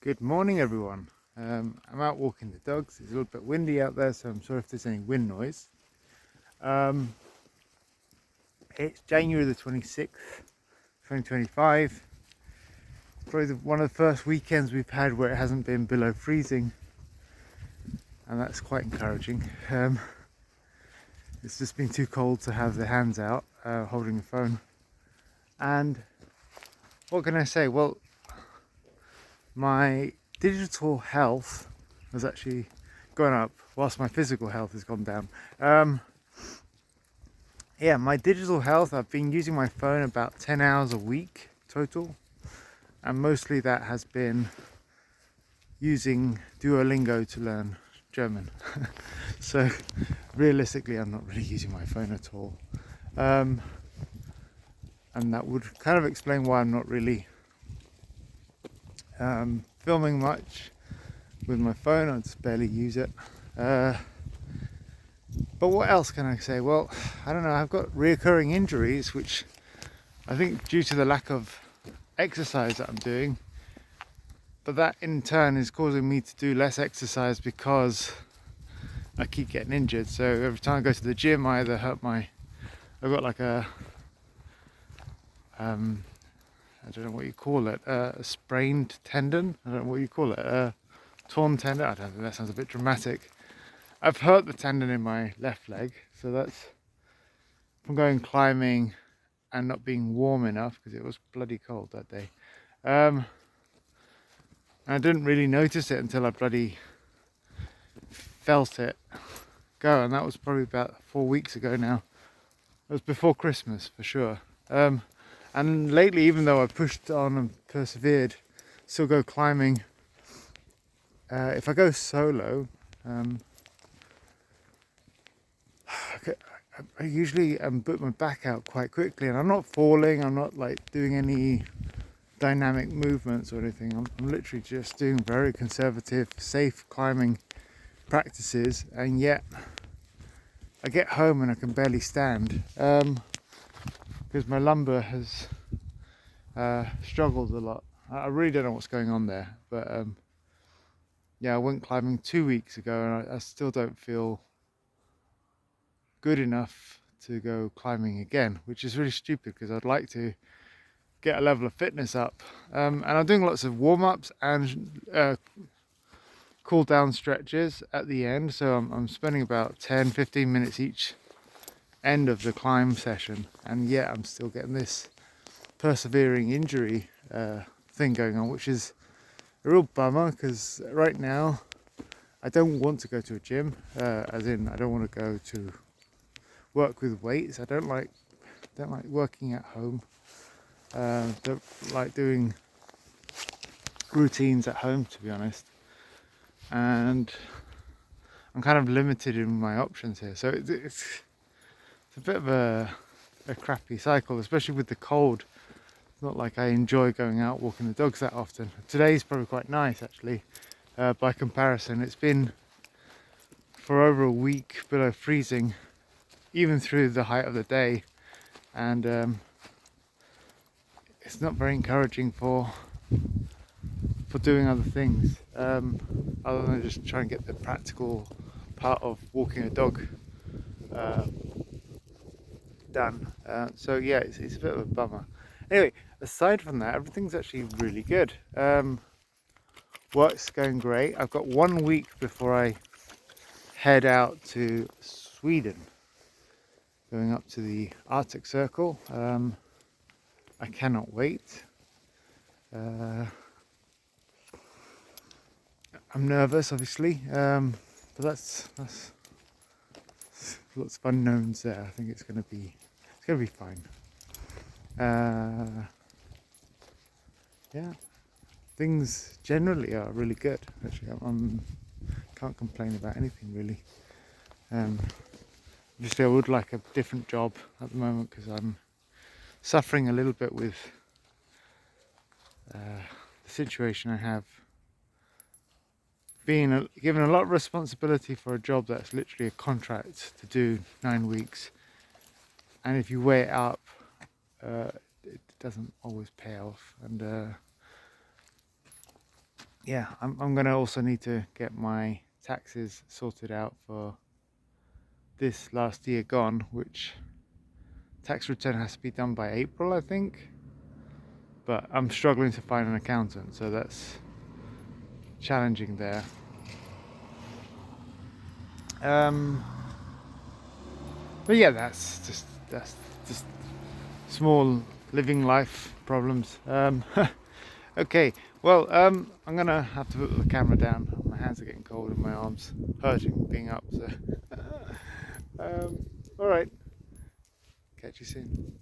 Good morning, everyone. I'm out walking the dogs. It's a little bit windy out there, so I'm sorry if there's any wind noise. Um, it's January the 26th, 2025. Probably one of the first weekends we've had where it hasn't been below freezing, and that's quite encouraging. It's just been too cold to have the hands out holding the phone. And what can I say? Well, my digital health has actually gone up whilst my physical health has gone down. Yeah, my digital health, I've been using my phone about 10 hours a week total, and mostly that has been using Duolingo to learn German. So realistically, I'm not really using my phone at all. And that would kind of explain why I'm not really filming much with my phone. I just barely use it. But what else can I say? Well, I don't know, I've got reoccurring injuries, which I think due to the lack of exercise that I'm doing, but that in turn is causing me to do less exercise because I keep getting injured. So every time I go to the gym, I either I've got like I don't know what you call it, a sprained tendon. I don't know what you call it, a torn tendon. I don't know, that sounds a bit dramatic. I've hurt the tendon in my left leg, so that's from going climbing and not being warm enough because it was bloody cold that day. And I didn't really notice it until I bloody felt it go, and that was probably about 4 weeks ago now. It was before Christmas for sure. And lately, even though I pushed on and persevered, still go climbing. If I go solo, I usually put my back out quite quickly, and I'm not falling. I'm not like doing any dynamic movements or anything. I'm literally just doing very conservative, safe climbing practices, and yet I get home and I can barely stand because my lumbar has struggled a lot. I really don't know what's going on there, but yeah, I went climbing 2 weeks ago, and I still don't feel good enough to go climbing again, which is really stupid because I'd like to get a level of fitness up. And I'm doing lots of warm-ups and cool down stretches at the end, so I'm spending about 10-15 minutes each end of the climb session, and yet I'm still getting this persevering injury thing going on, which is a real bummer because right now I don't want to go to a gym, as in I don't want to go to work with weights. I don't like working at home. Don't like doing routines at home, to be honest, and I'm kind of limited in my options here. So it's a bit of a crappy cycle, especially with the cold. It's not like I enjoy going out walking the dogs that often. Today's probably quite nice actually, by comparison. It's been for over a week below freezing, even through the height of the day, and it's not very encouraging for doing other things, other than just trying to get the practical part of walking a dog done. So yeah, it's a bit of a bummer. Anyway, aside from that, everything's actually really good. Work's going great. I've got 1 week before I head out to Sweden, going up to the Arctic Circle. I cannot wait. I'm nervous, obviously, but that's lots of unknowns there. I think it's going to be fine. Yeah, things generally are really good. Actually, can't complain about anything really. Obviously, I would like a different job at the moment because I'm suffering a little bit with the situation I have. Being given a lot of responsibility for a job that's literally a contract to do 9 weeks, and if you weigh it up, it doesn't always pay off, and yeah, I'm gonna also need to get my taxes sorted out for this last year gone, which tax return has to be done by April, I think. But I'm struggling to find an accountant, so that's challenging there. Um, but yeah, that's just small living life problems. Okay, well, I'm gonna have to put the camera down. My hands are getting cold and my arms hurting being up. So, all right, catch you soon.